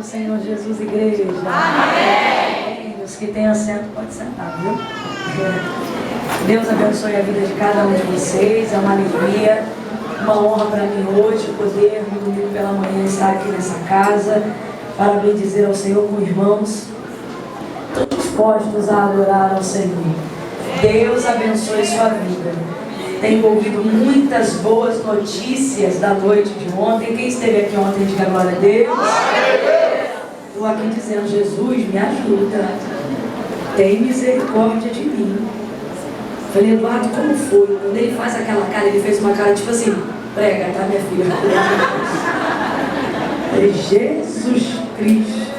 do Senhor Jesus, igreja. Amém. Os que têm assento, pode sentar, viu? Deus abençoe a vida de cada um de vocês. É uma alegria, uma honra para mim hoje poder, no domingo pela manhã, estar aqui nessa casa para bendizer ao Senhor com irmãos todos postos a adorar ao Senhor. Deus abençoe sua vida. Tenho ouvido muitas boas notícias da noite de ontem. Quem esteve aqui ontem, diga glória a Deus. Estou aqui dizendo: Jesus, me ajuda, tem misericórdia de mim. Falei: Eduardo, como foi? Quando ele faz aquela cara, ele fez uma cara tipo assim: prega, tá, minha filha? Falei: Jesus Cristo.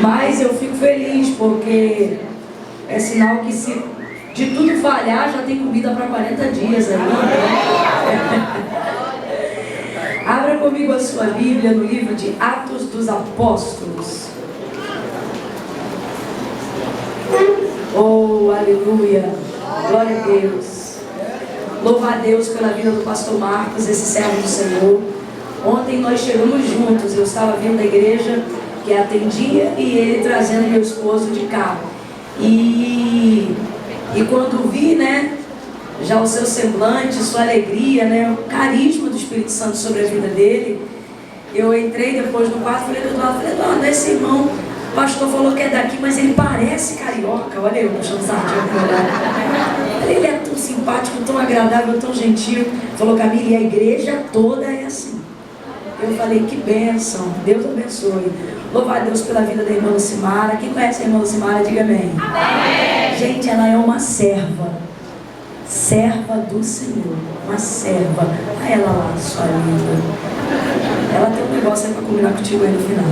Mas eu fico feliz porque é sinal que, se de tudo falhar, já tem comida para 40 dias aí. Abra comigo a sua Bíblia no livro de Atos dos Apóstolos. Oh, aleluia. Glória a Deus. Louva a Deus pela vida do pastor Marcos, esse servo do Senhor. Ontem nós chegamos juntos. Eu estava vindo da igreja que atendia e ele trazendo meu esposo de carro. E quando vi, né, já o seu semblante, sua alegria, né, o carisma do Espírito Santo sobre a vida dele, eu entrei depois no quarto e falei: Eduardo, esse irmão, o pastor falou que é daqui, mas ele parece carioca. Olha eu puxando sardinha pro meu lado. Ele é tão simpático, tão agradável, tão gentil. Falou: Camila, e a igreja toda é assim. Eu falei: que bênção, Deus abençoe. Louvar a Deus pela vida da irmã Lucimara. Quem conhece a irmã Lucimara, diga amém. Amém. Gente, ela é uma serva do Senhor, uma serva. Olha ela lá, sua linda. Ela tem um negócio aí para combinar contigo aí no final.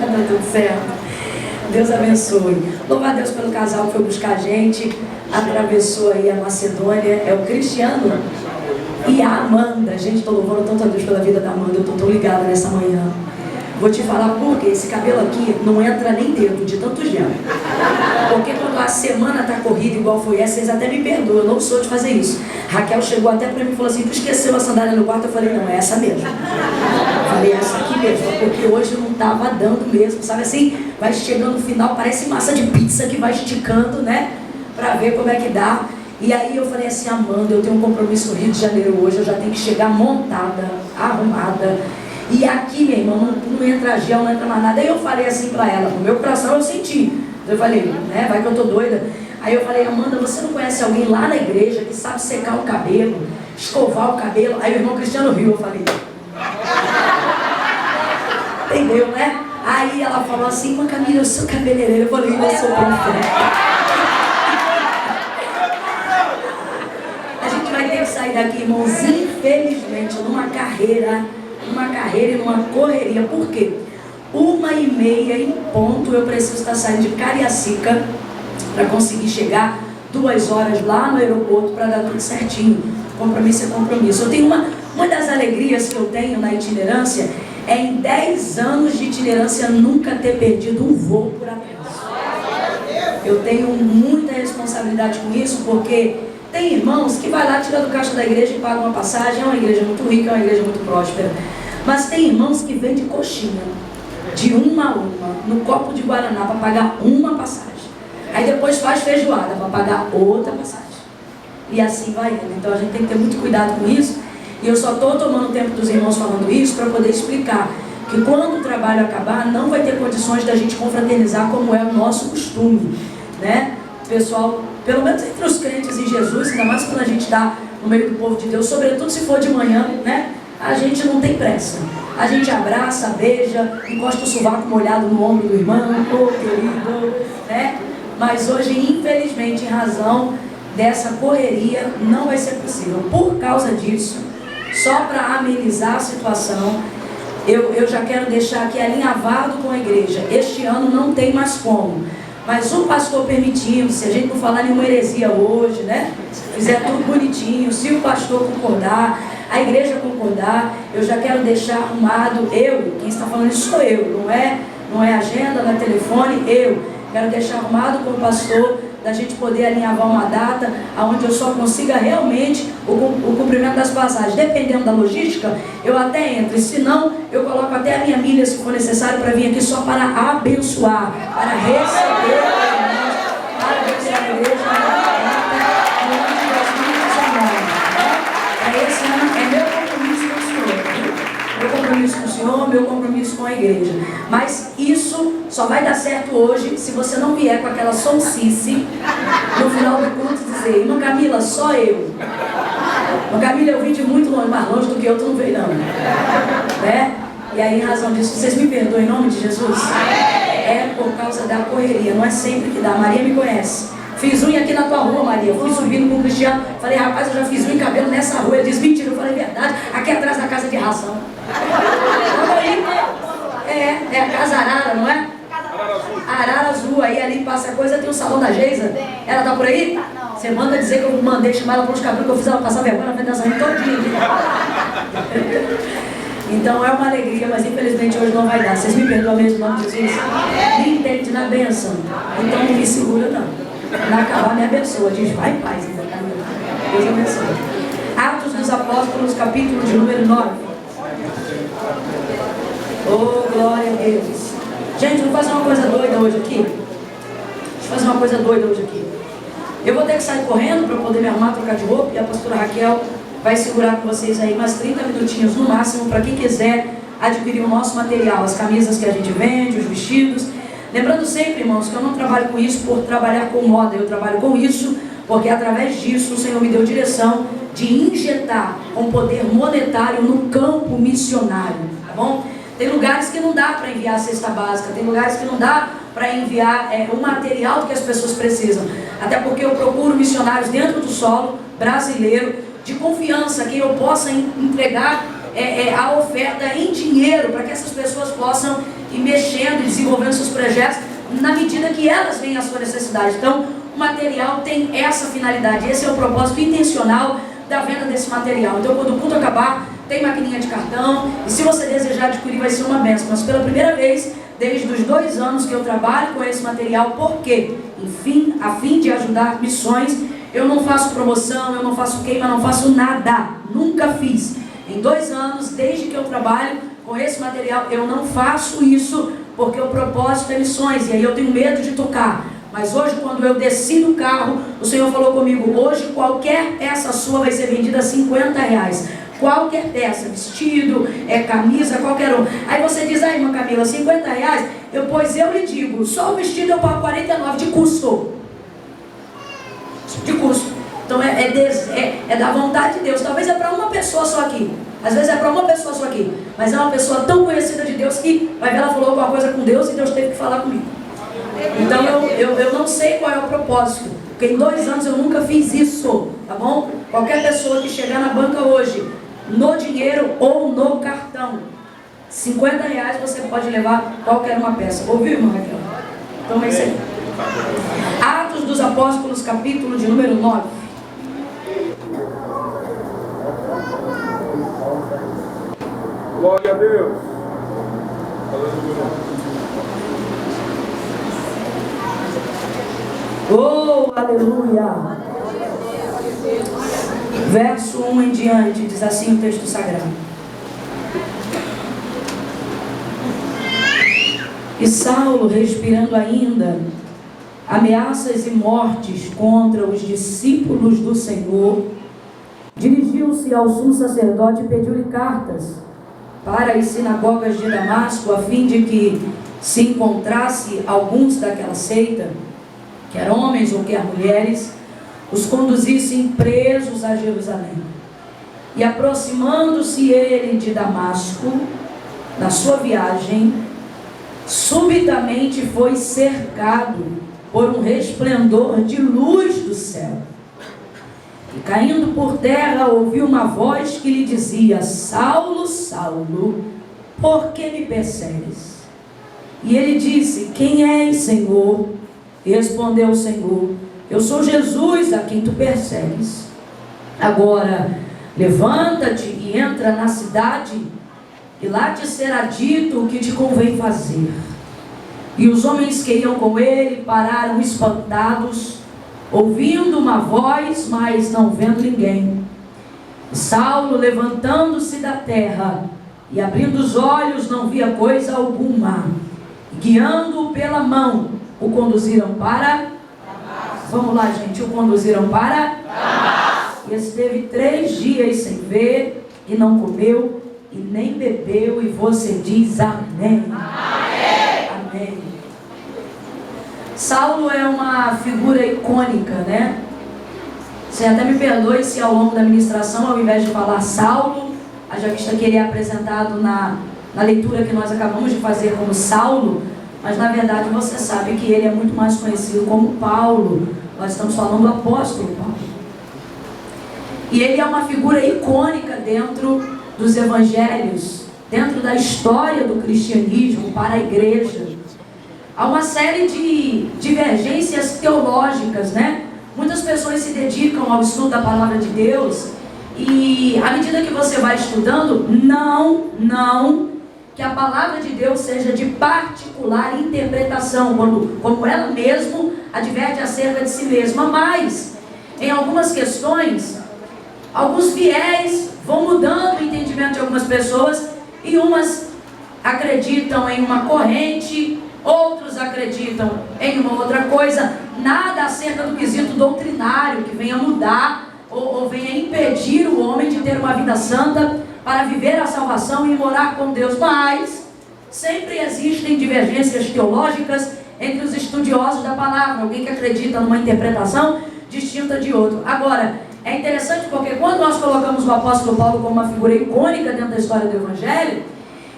Já deu tudo certo. Deus abençoe. Louvar a Deus pelo casal que foi buscar a gente, atravessou aí a Macedônia. É o Cristiano e a Amanda. Gente, estou louvando tanto a Deus pela vida da Amanda. Eu estou tão ligada nessa manhã. Vou te falar por quê. Esse cabelo aqui não entra nem dedo de tanto gel. Porque quando a semana está corrida igual foi essa, vocês até me perdoam, eu não sou de fazer isso. Raquel chegou até para mim e falou assim: tu esqueceu a sandália no quarto? Eu falei: não, é essa mesmo. Falei: essa aqui mesmo, porque hoje eu não estava dando mesmo, sabe assim? Vai chegando no final, parece massa de pizza que vai esticando, né? Para ver como é que dá. E aí eu falei assim: Amanda, eu tenho um compromisso no Rio de Janeiro hoje, eu já tenho que chegar montada, arrumada. E aqui, minha irmã, não entra gel, não entra mais nada. Aí eu falei assim pra ela, no meu coração eu senti. Eu falei: né, vai que eu tô doida. Aí eu falei: Amanda, você não conhece alguém lá na igreja que sabe secar o cabelo, escovar o cabelo? Aí o irmão Cristiano riu, eu falei: entendeu, né? Aí ela falou assim: mas Camila, eu sou cabeleireira. Eu falei: eu sou profeta. A gente vai ter que sair daqui, irmãos, infelizmente, numa carreira e numa correria. Por quê? 1h30 em ponto eu preciso estar saindo de Cariacica para conseguir chegar 2 horas lá no aeroporto para dar tudo certinho. Compromisso é compromisso. Eu tenho uma das alegrias que eu tenho na itinerância é em 10 anos de itinerância nunca ter perdido um voo por acaso. Eu tenho muita responsabilidade com isso, porque tem irmãos que vai lá, tira do caixa da igreja e paga uma passagem. É uma igreja muito rica, é uma igreja muito próspera. Mas tem irmãos que vêm de coxinha, de uma a uma, no copo de Guaraná, para pagar uma passagem. Aí depois faz feijoada para pagar outra passagem. E assim vai indo. Então a gente tem que ter muito cuidado com isso. E eu só estou tomando o tempo dos irmãos falando isso para poder explicar que quando o trabalho acabar, não vai ter condições da gente confraternizar como é o nosso costume, né? Pessoal, pelo menos entre os crentes em Jesus, ainda mais quando a gente está no meio do povo de Deus, sobretudo se for de manhã, né? A gente não tem pressa. A gente abraça, beija, encosta o sovaco molhado no ombro do irmão, ô querido, né? Mas hoje, infelizmente, em razão dessa correria, não vai ser possível. Por causa disso, só para amenizar a situação, eu já quero deixar aqui alinhavado com a igreja. Este ano não tem mais como. Mas o pastor permitindo, se a gente não falar nenhuma heresia hoje, né? Fizer tudo bonitinho, se o pastor concordar, a igreja concordar, eu já quero deixar arrumado, quem está falando isso sou eu, não é agenda, não é telefone, eu quero deixar arrumado com o pastor da gente poder alinhavar uma data onde eu só consiga realmente o cumprimento das passagens. Dependendo da logística, eu até entro. E se não, eu coloco até a minha milha, se for necessário, para vir aqui só para abençoar, para receber para abençoar a igreja no ano de 2019. Esse ano é meu compromisso com o Senhor. Meu compromisso com o Senhor, meu compromisso com a igreja. Mas isso só vai dar certo hoje se você não vier com aquela sonsice no final do culto dizer: irmã Camila, só eu. Irmã Camila, eu vim de muito longe, mais longe do que eu, tu não veio não. Né? E aí, em razão disso, vocês me perdoem em nome de Jesus? É por causa da correria, não é sempre que dá. A Maria me conhece. Fiz unha aqui na tua rua, Maria. Fui subindo com o Cristiano. Falei: rapaz, eu já fiz unha e cabelo nessa rua. Ele disse: mentira. Eu falei: verdade. Aqui atrás da casa de ração. É a casa Arara, não é? Arara Azul. Aí ali passa a coisa, tem o salão da Geisa. Ela tá por aí? Você manda dizer que eu mandei chamar ela para os cabelos, que eu fiz ela passar vergonha na frente dessa gente todinha. Então é uma alegria, mas infelizmente hoje não vai dar. Vocês me perdoam mesmo, em nome de Jesus? Me entende na bênção. Então não me segura não. Na acabar me abençoa. Diz: vai em paz, então, Deus abençoe. Atos dos Apóstolos, capítulo de número 9. Oh, glória a Deus. Gente, vamos fazer uma coisa doida hoje aqui. Deixa eu fazer uma coisa doida hoje aqui. Eu vou ter que sair correndo para poder me arrumar, trocar de roupa. E a pastora Raquel vai segurar com vocês aí mais 30 minutinhos no máximo, para quem quiser adquirir o nosso material, as camisas que a gente vende, os vestidos. Lembrando sempre, irmãos, que eu não trabalho com isso por trabalhar com moda. Eu trabalho com isso porque através disso o Senhor me deu direção de injetar um poder monetário no campo missionário, tá bom? Tem lugares que não dá para enviar a cesta básica, tem lugares que não dá para enviar o material que as pessoas precisam. Até porque eu procuro missionários dentro do solo brasileiro, de confiança, que eu possa entregar a oferta em dinheiro, para que essas pessoas possam ir mexendo e desenvolvendo seus projetos na medida que elas veem a sua necessidade. Então, o material tem essa finalidade. Esse é o propósito intencional da venda desse material. Então, quando o culto acabar, tem maquininha de cartão, e se você desejar adquirir, vai ser uma bênção. Mas pela primeira vez, desde os 2 anos que eu trabalho com esse material, por quê? Enfim, a fim de ajudar missões, eu não faço promoção, eu não faço queima, não faço nada. Nunca fiz. Em 2 anos, desde que eu trabalho com esse material, eu não faço isso, porque o propósito é missões, e aí eu tenho medo de tocar. Mas hoje, quando eu desci do carro, o Senhor falou comigo: hoje qualquer peça sua vai ser vendida a R$50. Qualquer peça, vestido, camisa, qualquer um. Aí você diz: ah, irmã Camila, R$50? Pois eu lhe digo, só o vestido eu pago 49 de custo. De custo. Então é da vontade de Deus. Talvez é para uma pessoa só aqui. Às vezes é para uma pessoa só aqui. Mas é uma pessoa tão conhecida de Deus que vai ver, ela falou alguma coisa com Deus e Deus teve que falar comigo. Então eu não sei qual é o propósito, porque em 2 anos eu nunca fiz isso, tá bom? Qualquer pessoa que chegar na banca hoje, no dinheiro ou no cartão, R$50 você pode levar qualquer uma peça. Ouviu, irmã Raquel? Então é isso aí. Atos dos Apóstolos, capítulo de número 9. Glória a Deus. Oh, aleluia. Verso 1 em diante, diz assim o texto sagrado: e Saulo, respirando ainda ameaças e mortes contra os discípulos do Senhor, dirigiu-se ao sumo sacerdote e pediu-lhe cartas para as sinagogas de Damasco, a fim de que, se encontrasse alguns daquela seita, quer homens ou quer mulheres, os conduzissem presos a Jerusalém. E aproximando-se ele de Damasco, na sua viagem, subitamente foi cercado por um resplendor de luz do céu. E caindo por terra, ouviu uma voz que lhe dizia: Saulo, Saulo, por que me persegues? E ele disse: quem és, Senhor? E respondeu o Senhor: eu sou Jesus a quem tu persegues. Agora, levanta-te e entra na cidade, e lá te será dito o que te convém fazer. E os homens que iam com ele pararam espantados ouvindo uma voz, mas não vendo ninguém. Saulo, levantando-se da terra e abrindo os olhos, não via coisa alguma. Guiando-o pela mão, o conduziram para... Vamos lá, gente, o conduziram para... E esteve 3 dias sem ver, e não comeu, e nem bebeu, e você diz amém. Amém. Amém. Saulo é uma figura icônica, né? Você até me perdoe se ao longo da ministração, ao invés de falar Saulo, haja vista que ele é apresentado na leitura que nós acabamos de fazer como Saulo, mas na verdade você sabe que ele é muito mais conhecido como Paulo. Nós estamos falando do apóstolo Paulo. E ele é uma figura icônica dentro dos evangelhos, dentro da história do cristianismo para a igreja. Há uma série de divergências teológicas, né? Muitas pessoas se dedicam ao estudo da palavra de Deus e à medida que você vai estudando, não que a palavra de Deus seja de particular interpretação, como ela mesmo adverte acerca de si mesma, mas em algumas questões, alguns fiéis vão mudando o entendimento de algumas pessoas e umas acreditam em uma corrente, outros acreditam em uma outra coisa. Nada acerca do quesito doutrinário que venha mudar ou venha impedir o homem de ter uma vida santa para viver a salvação e morar com Deus. Mas sempre existem divergências teológicas entre os estudiosos da palavra. Alguém que acredita numa interpretação distinta de outro. Agora, é interessante porque quando nós colocamos o apóstolo Paulo como uma figura icônica dentro da história do Evangelho,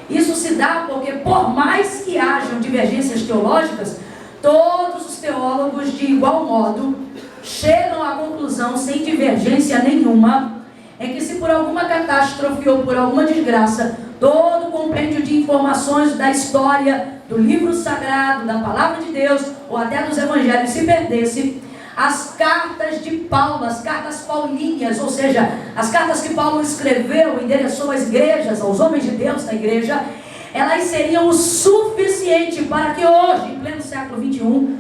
isso se dá porque, por mais que hajam divergências teológicas, todos os teólogos, de igual modo, chegam à conclusão, sem divergência nenhuma, é que se por alguma catástrofe ou por alguma desgraça, todo o compêndio de informações da história, do livro sagrado, da palavra de Deus, ou até dos evangelhos se perdesse, as cartas de Paulo, as cartas paulíneas, ou seja, as cartas que Paulo escreveu, endereçou às igrejas, aos homens de Deus da igreja, elas seriam o suficiente para que hoje, em pleno século XXI,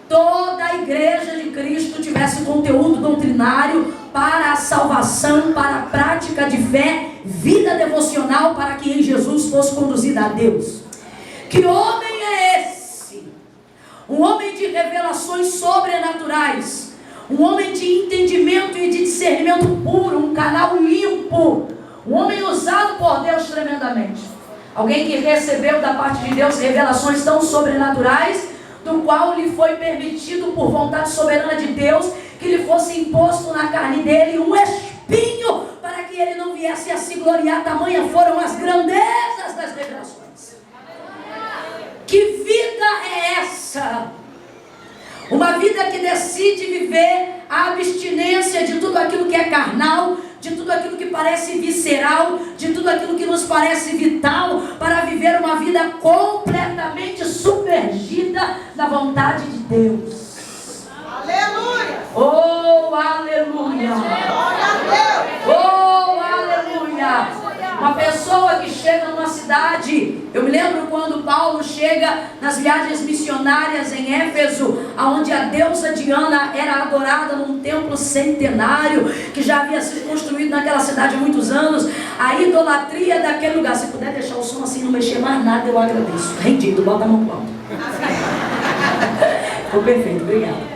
toda a igreja de Cristo tivesse conteúdo doutrinário para a salvação, para a prática de fé, vida devocional, para que em Jesus fosse conduzida a Deus. Que homem é esse? Um homem de revelações sobrenaturais, um homem de entendimento e de discernimento puro, um canal limpo, um homem usado por Deus tremendamente. Alguém que recebeu da parte de Deus revelações tão sobrenaturais, do qual lhe foi permitido por vontade soberana de Deus, que lhe fosse imposto na carne dele um espinho, para que ele não viesse a se gloriar. Tamanha foram as grandezas das revelações. Que vida é essa? Uma vida que decide viver a abstinência de tudo aquilo que é carnal, de tudo aquilo que parece visceral, de tudo aquilo que nos parece vital, para viver uma vida completamente submergida na vontade de Deus. Aleluia! Oh, aleluia! Oh, aleluia! Uma pessoa que chega numa cidade, eu me lembro quando Paulo chega nas viagens missionárias em Éfeso, onde a deusa Diana era adorada num templo centenário, que já havia sido construído naquela cidade há muitos anos. A idolatria daquele lugar, se puder deixar o som assim, não mexer mais nada, eu agradeço. Rendido, bota a mão pro alto. Ficou perfeito, obrigado.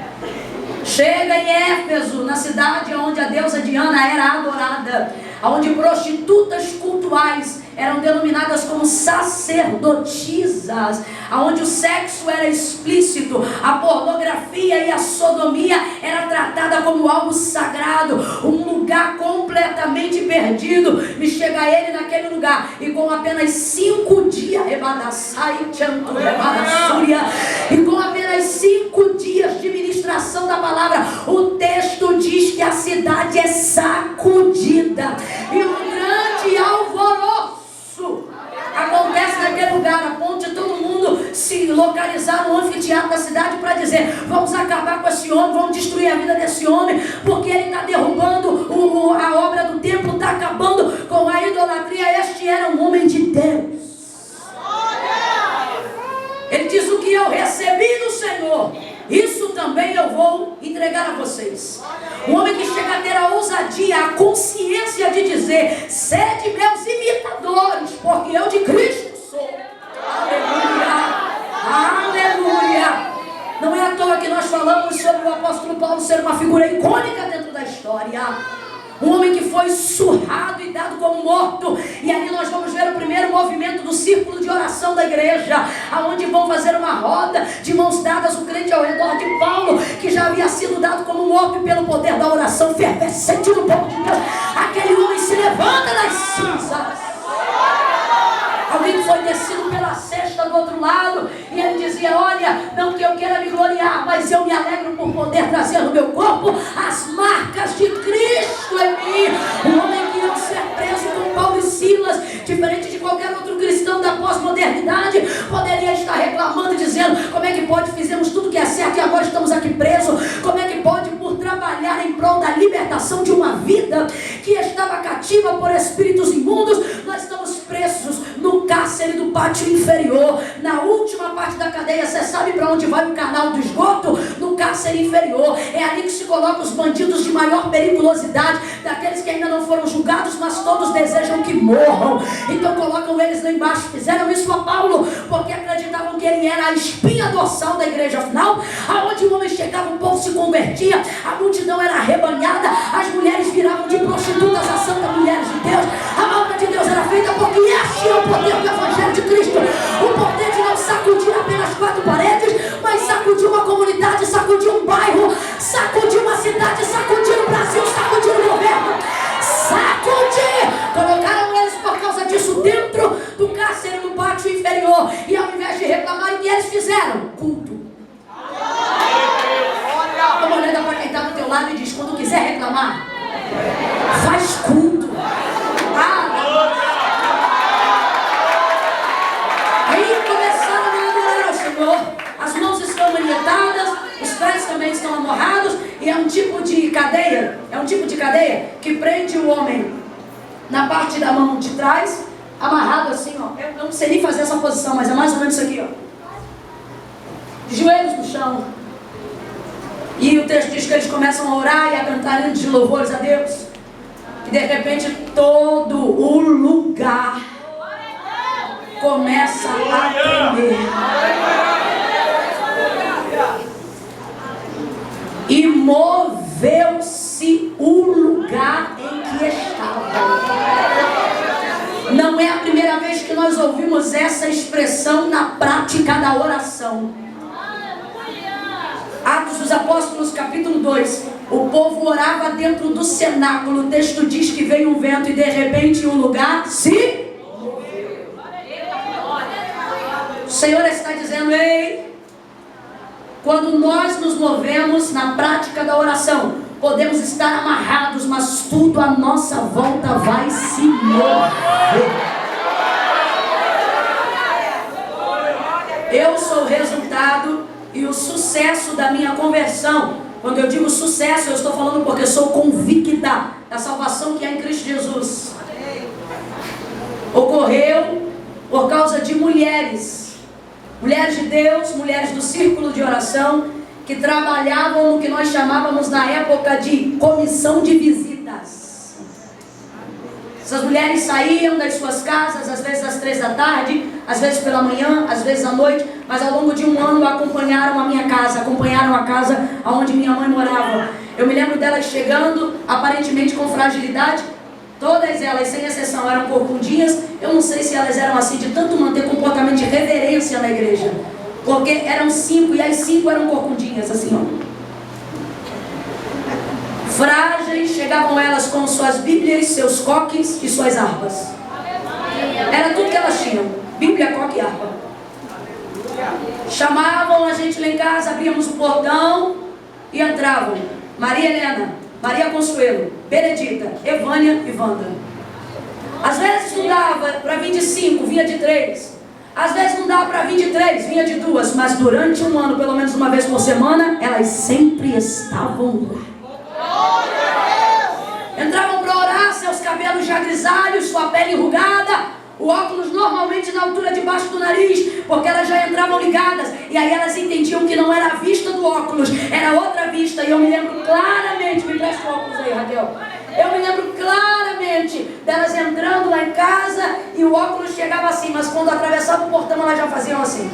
Chega em Éfeso, na cidade onde a deusa Diana era adorada, onde prostitutas cultuais eram denominadas como sacerdotisas, onde o sexo era explícito, a pornografia e a sodomia era tratada como algo sagrado, um lugar completamente perdido. Me chega ele naquele lugar e com apenas 5 dias, e com apenas 5 dias de ministração da palavra, o texto diz que a cidade é sacudida e um grande alvoroço acontece naquele lugar, a ponto de todo mundo se localizar no anfiteatro da cidade para dizer: vamos acabar com esse homem, vamos destruir a vida desse homem, porque ele está derrubando a obra do templo, está acabando com a idolatria. Este era um homem de Deus. Ele diz: o que eu recebi do Senhor, Isso também eu vou entregar a vocês. Um homem que chega a ter a ousadia, a consciência de dizer: sede meus imitadores, porque eu de Cristo sou. Aleluia, aleluia. Não é à toa que nós falamos sobre o apóstolo Paulo ser uma figura icônica dentro da história. Um homem que foi surrado e dado como morto. E ali nós vamos ver o primeiro movimento do círculo de oração da igreja, aonde vão fazer uma roda de mãos dadas, o crente ao redor de Paulo, que já havia sido dado como morto, e pelo poder da oração fervescente no povo de Deus, aquele homem se levanta das cinzas. Alguém que foi descido pela cesta do outro lado, e ele dizia: olha, não que eu queira me gloriar, mas eu me alegro por poder trazer no meu corpo as marcas de Cristo em mim. Um homem que não ser preso com Paulo e Silas, diferente de qualquer outro cristão da pós-modernidade, poderia estar reclamando e dizendo: como é que pode, fizemos tudo que é certo e agora estamos aqui presos? Como é que pode, por trabalhar em prol da libertação de uma vida que estava cativa por espíritos imundos, nós estamos presos no cárcere do pátio inferior, na última parte da cadeia? Você sabe para onde vai o canal do esgoto? No cárcere inferior. É ali que se colocam os bandidos de maior periculosidade, daqueles que ainda não foram julgados, mas todos desejam que morram. Então colocam eles lá embaixo. Fizeram isso a Paulo porque acreditavam que ele era a espinha dorsal da igreja. Afinal, aonde o homem chegava, o povo se convertia, a multidão era arrebanhada, as mulheres viravam de prostitutas a santas mulheres de Deus. A obra de Deus era feita porque este é o poder do Evangelho de Cristo. O poder de não sacudir apenas 4 paredes, mas sacudir uma comunidade, sacudir um bairro, sacudir uma cidade, sacudir o Brasil, sacudir o governo. Sacudir! Colocaram eles por causa disso dentro do cárcere no pátio inferior. E ao invés de reclamarem, o que eles fizeram? Culto. Dá uma olhada para quem está do teu lado e diz: quando quiser reclamar, faz culto. Aí começaram a adorar ao Senhor. As mãos estão manietadas, os pés também estão amarrados. E é um tipo de cadeia, que prende o homem na parte da mão de trás, amarrado assim, ó. Eu não sei nem fazer essa posição, mas é mais ou menos isso aqui, ó. De joelhos no chão. E o texto diz que eles começam a orar e a cantar hinos de louvores a Deus. E de repente todo o lugar começa a tremer. E moveu-se o lugar em que estava. Não é a primeira vez que nós ouvimos essa expressão na prática da oração. Atos dos Apóstolos, capítulo 2. O povo orava dentro do cenáculo. O texto diz que veio um vento e de repente o lugar se moveu. O Senhor está dizendo: ei, quando nós nos movemos na prática da oração, podemos estar amarrados, mas tudo à nossa volta vai se mover. Eu sou o resultado e o sucesso da minha conversão. Quando eu digo sucesso, eu estou falando porque eu sou convicta da salvação que há em Cristo Jesus. Ocorreu por causa de mulheres de Deus, mulheres do círculo de oração, que trabalhavam no que nós chamávamos na época de comissão de visitas. Essas mulheres saíam das suas casas, às vezes às 3 da tarde, às vezes pela manhã, às vezes à noite, mas ao longo de um ano acompanharam a minha casa, acompanharam a casa onde minha mãe morava. Eu me lembro delas chegando, aparentemente com fragilidade. Todas elas, sem exceção, eram corcundinhas. Eu não sei se elas eram assim de tanto manter comportamento de reverência na igreja, porque eram 5 e as 5 eram corcundinhas, assim, ó. Frágeis, chegavam elas com suas bíblias, seus coques e suas harpas. Era tudo que elas tinham: bíblia, coque e harpa. Chamavam a gente lá em casa, abríamos o portão e entravam Maria Helena, Maria Consuelo, Benedita, Evânia e Wanda. Às vezes não dava para vir de 5, vinha de 3. Às vezes não dava para vir de 3, vinha de 2. Mas durante um ano, pelo menos uma vez por semana, elas sempre estavam lá. Entravam para orar, seus cabelos já grisalhos, sua pele enrugada, o óculos normalmente na altura de baixo do nariz, porque elas já entravam entravam ligadas, e aí elas entendiam que não era a vista do óculos, era outra vista. E eu me lembro claramente, me presta o óculos aí, Raquel. Eu me lembro claramente delas entrando lá em casa e o óculos chegava assim, mas quando atravessava o portão elas já faziam assim.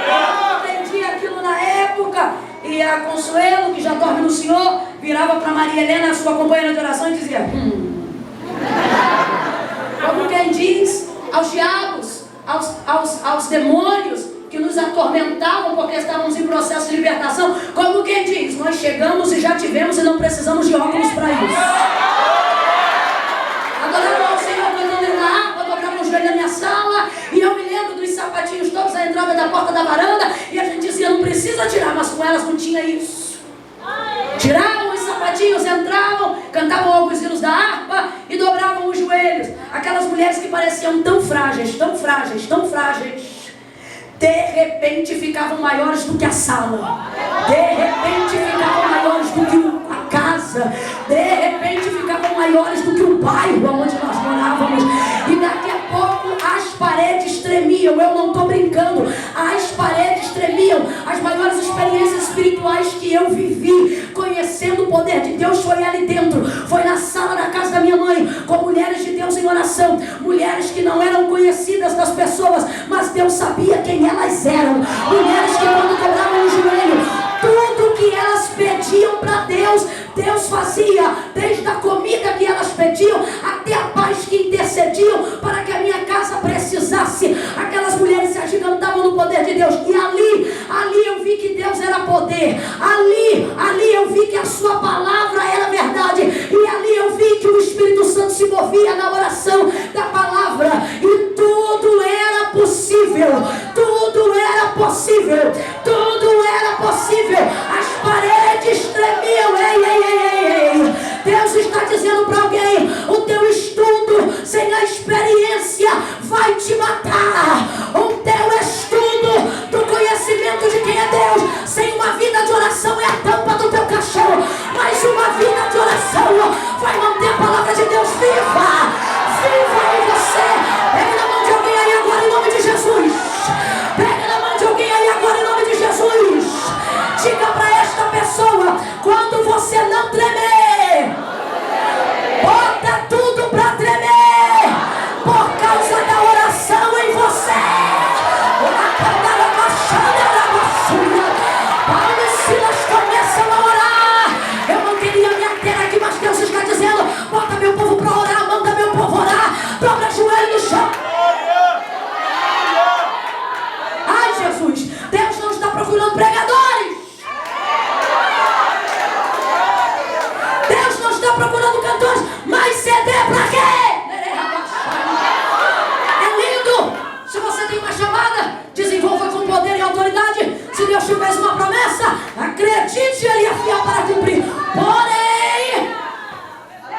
Eu entendi aquilo na época. E a Consuelo, que já dorme no Senhor, virava para Maria Helena, sua companheira de oração, e dizia: Como quem diz aos diabos, aos demônios que nos atormentavam porque estávamos em processo de libertação, como quem diz: nós chegamos e já tivemos e não precisamos de óculos para isso. Adorava ao Senhor cantando na harpa, dobrava o joelho na minha sala, e eu me lembro dos sapatinhos todos à entrada da porta da varanda, e a gente dizia: não precisa tirar, mas com elas não tinha isso. Tiravam os sapatinhos, entravam, cantavam alguns hinos da harpa e dobravam os joelhos. Aquelas mulheres que pareciam tão frágeis, tão frágeis, tão frágeis, de repente ficavam maiores do que a sala, de repente ficavam maiores do que a casa, de repente ficavam maiores do que o bairro onde nós morávamos. E daqui a pouco as paredes tremiam. Eu não estou brincando, as paredes tremiam. As maiores experiências espirituais que eu vivi conhecendo o poder de Deus foi ali dentro, foi na sala da casa da minha mãe, com mulheres de Deus em oração, mulheres que não eram conhecidas das pessoas, mas Deus sabia quem elas eram. Mulheres que quando dobravam o joelho, tudo que elas pediam para Deus, Deus fazia, desde a comida que elas pediam, até a paz que intercediam para que a minha casa precisasse. Aquelas mulheres se agigantavam no poder de Deus, e ali eu vi que Deus era poder, ali eu vi que a sua palavra era verdade, e ali eu vi que o Espírito Santo se movia na oração da palavra, e tudo era possível, tudo era possível, tudo era possível. As paredes tremiam. Ei. Deus está dizendo para alguém: o teu estudo sem a experiência vai te matar. O teu estudo do conhecimento de quem é Deus sem uma vida de oração é a tampa do teu caixão, mas uma vida de oração vai manter a palavra de Deus viva em você. Pega na mão de alguém aí agora em nome de Jesus. Pega na mão de alguém aí agora em nome de Jesus. Diga para esta pessoa: quando você não tremer, bota tudo para tremer por causa da oração em você. Paulo e Silas começam a orar. Eu não queria me ater aqui, mas Deus está dizendo: bota meu povo para orar, manda meu povo orar, dobra joelho no chão. Ai, Jesus, Deus não está procurando pregadores. Deus não está procurando cantores, mas CD pra quê? É lindo. Se você tem uma chamada, desenvolva com poder e autoridade. Se Deus te fez uma promessa, acredite, Ele é fiel para cumprir. Porém,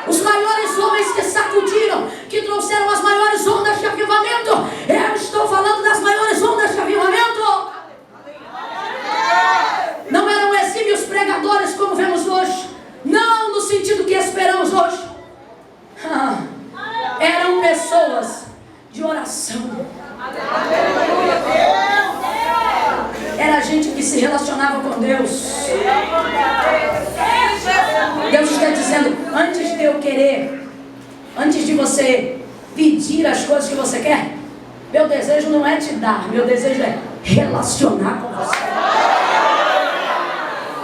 os maiores homens que sacudiram, que trouxeram as maiores ondas de avivamento, eu estou falando das maiores ondas de avivamento, não eram exímios pregadores como vemos hoje, não no sentido que esperamos hoje. Eram pessoas de oração. Era gente que se relacionava com Deus. Deus está dizendo: antes de eu querer, antes de você pedir as coisas que você quer, meu desejo não é te dar, meu desejo é relacionar com você.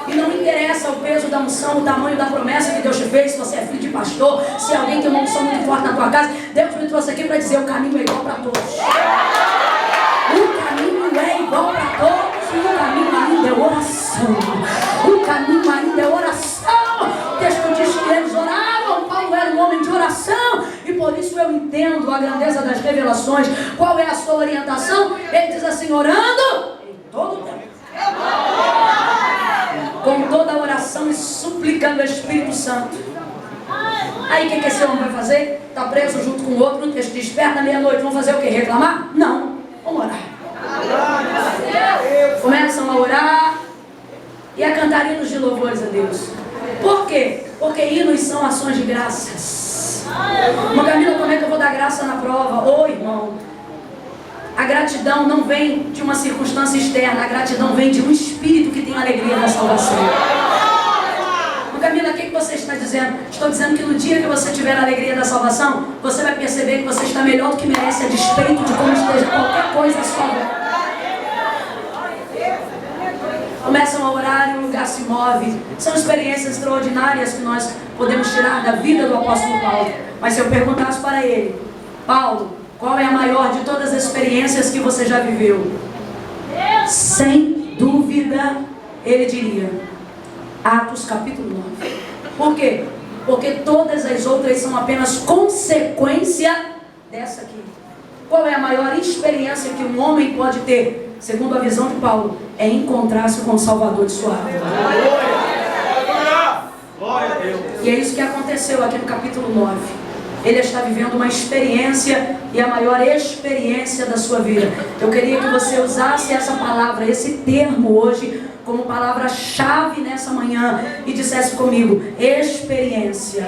E não interessa o peso da unção, o tamanho da promessa que Deus te fez, se você é filho de pastor, se alguém tem uma unção muito forte na tua casa. Deus me trouxe aqui para dizer: o caminho é igual para todos. O caminho é igual para todos, e o caminho ainda é oração. O caminho ainda é oração. O texto diz que eles oravam. Paulo era um homem de oração, e por isso eu entendo a grandeza das revelações. Qual é a sua orientação? Ele diz assim: orando em todo o tempo, com toda a oração e suplicando o Espírito Santo. Aí o que esse homem vai fazer? Está preso junto com o outro. No texto diz: perto da meia-noite, vão fazer o quê? Reclamar? Não, vamos orar. Começam a orar e a cantar hinos de louvores a Deus. Por quê? Porque hinos são ações de graças. Mas Camila, como é que eu vou dar graça na prova? Oi, gratidão não vem de uma circunstância externa, a gratidão vem de um espírito que tem alegria na salvação. Camila, o que você está dizendo? Estou dizendo que no dia que você tiver a alegria da salvação, você vai perceber que você está melhor do que merece, a despeito de como esteja qualquer coisa à sua volta. Começam a orar e o lugar se move. São experiências extraordinárias que nós podemos tirar da vida do apóstolo Paulo. Mas se eu perguntasse para ele, Paulo, qual é a maior de todas as experiências que você já viveu? Sem dúvida, ele diria Atos capítulo 9. Por quê? Porque todas as outras são apenas consequência dessa aqui. Qual é a maior experiência que um homem pode ter, segundo a visão de Paulo? É encontrar-se com o Salvador de sua alma. Glória a Deus. E é isso que aconteceu aqui no capítulo 9. Ele está vivendo uma experiência, e a maior experiência da sua vida. Eu queria que você usasse essa palavra, esse termo hoje, como palavra-chave nessa manhã, e dissesse comigo, experiência.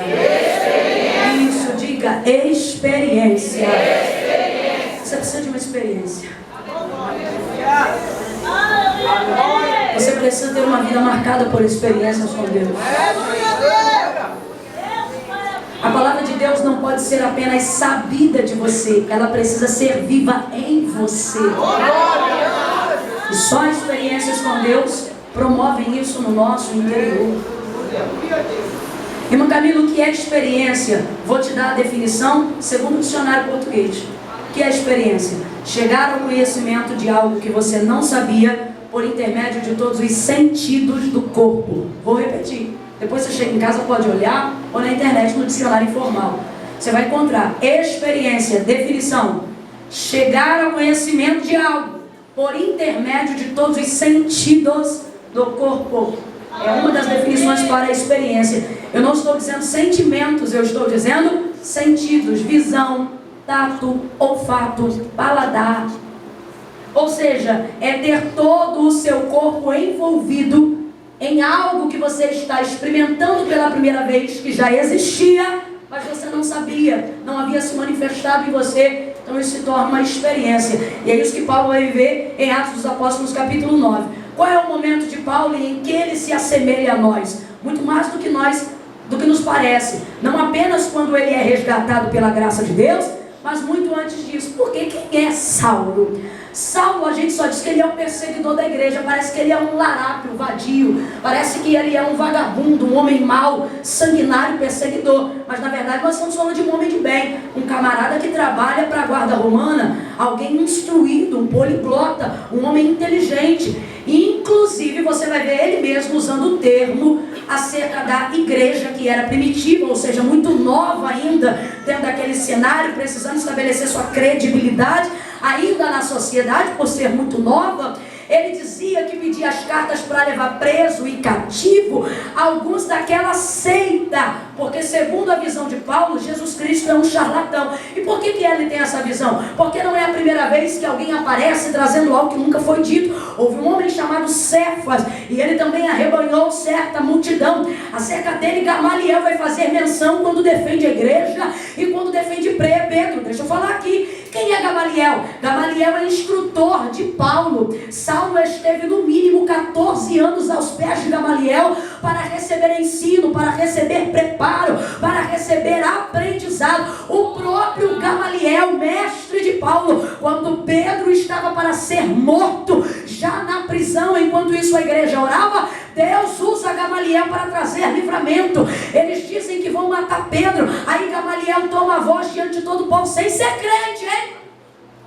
Isso, diga, experiência. Você precisa de uma experiência. Você precisa ter uma vida marcada por experiências com Deus. A palavra de Deus não pode ser apenas sabida de você, ela precisa ser viva em você. E só experiências com Deus promovem isso no nosso interior. Irmão Camilo, o que é experiência? Vou te dar a definição segundo o dicionário português. O que é experiência? Chegar ao conhecimento de algo que você não sabia por intermédio de todos os sentidos do corpo. Vou repetir. Depois você chega em casa, pode olhar, ou na internet, no dicionário informal. Você vai encontrar experiência, definição. Chegar ao conhecimento de algo por intermédio de todos os sentidos do corpo. É uma das definições para a experiência. Eu não estou dizendo sentimentos, eu estou dizendo sentidos, visão, tato, olfato, paladar. Ou seja, é ter todo o seu corpo envolvido em algo que você está experimentando pela primeira vez, que já existia, mas você não sabia, não havia se manifestado em você. Então isso se torna uma experiência. E é isso que Paulo vai viver em Atos dos Apóstolos capítulo 9. Qual é o momento de Paulo em que ele se assemelha a nós? Muito mais do que nos parece. Não apenas quando ele é resgatado pela graça de Deus, mas muito antes disso. Porque quem é Saulo? Saulo, a gente só diz que ele é um perseguidor da igreja. Parece que ele é um larápio, vadio. Parece que ele é um vagabundo, um homem mau, sanguinário, perseguidor. Mas na verdade nós estamos falando de um homem de bem. Um camarada que trabalha para a guarda romana. Alguém instruído, um poliglota, um homem inteligente. Inclusive você vai ver ele mesmo usando o termo acerca da igreja que era primitiva, ou seja, muito nova ainda, dentro daquele cenário, precisando estabelecer sua credibilidade ainda na sociedade, por ser muito nova. Ele dizia que pedia as cartas para levar preso e cativo alguns daquela seita, porque segundo a visão de Paulo, Jesus Cristo é um charlatão. E por que ele tem essa visão? Porque não é a primeira vez que alguém aparece trazendo algo que nunca foi dito. Houve um homem chamado Cefas, e ele também arrebanhou certa multidão. Acerca dele, Gamaliel vai fazer menção quando defende a igreja e quando defende Pedro. Deixa eu falar aqui. Quem é Gamaliel? Gamaliel é instrutor de Paulo. Saulo esteve no mínimo 14 anos aos pés de Gamaliel para receber ensino, para receber preparo, para receber aprendizado. O próprio Gamaliel, mestre de Paulo, quando Pedro estava para ser morto, já na prisão, enquanto isso a igreja orava, Deus usa Gamaliel para trazer livramento. Eles dizem que vão matar Pedro. Aí Gamaliel toma a voz diante de todo o povo, sem ser crente, hein?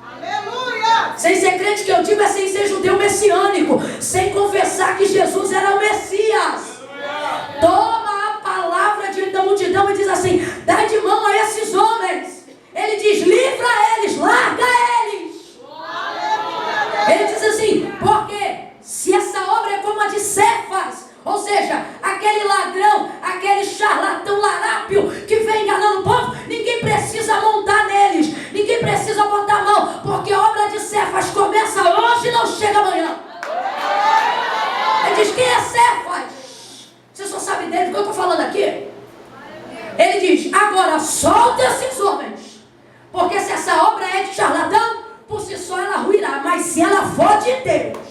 Aleluia! Sem ser crente, que eu digo, é sem ser judeu messiânico, sem confessar que Jesus era o Messias. Aleluia! Toma a palavra diante da multidão e diz assim: dá de mão a esses homens. Ele diz: livra eles, larga eles. Aleluia! Ele diz assim: porque se essa obra é como a de Cefas, ou seja, aquele ladrão, aquele charlatão larápio que vem enganando o povo, ninguém precisa montar neles, ninguém precisa botar a mão, porque a obra de Cefas começa hoje e não chega amanhã. Ele diz: quem é Cefas? Você só sabe dele, do que eu estou falando aqui? Ele diz: agora solta esses homens, porque se essa obra é de charlatão, por si só ela ruirá. Mas se ela for de Deus,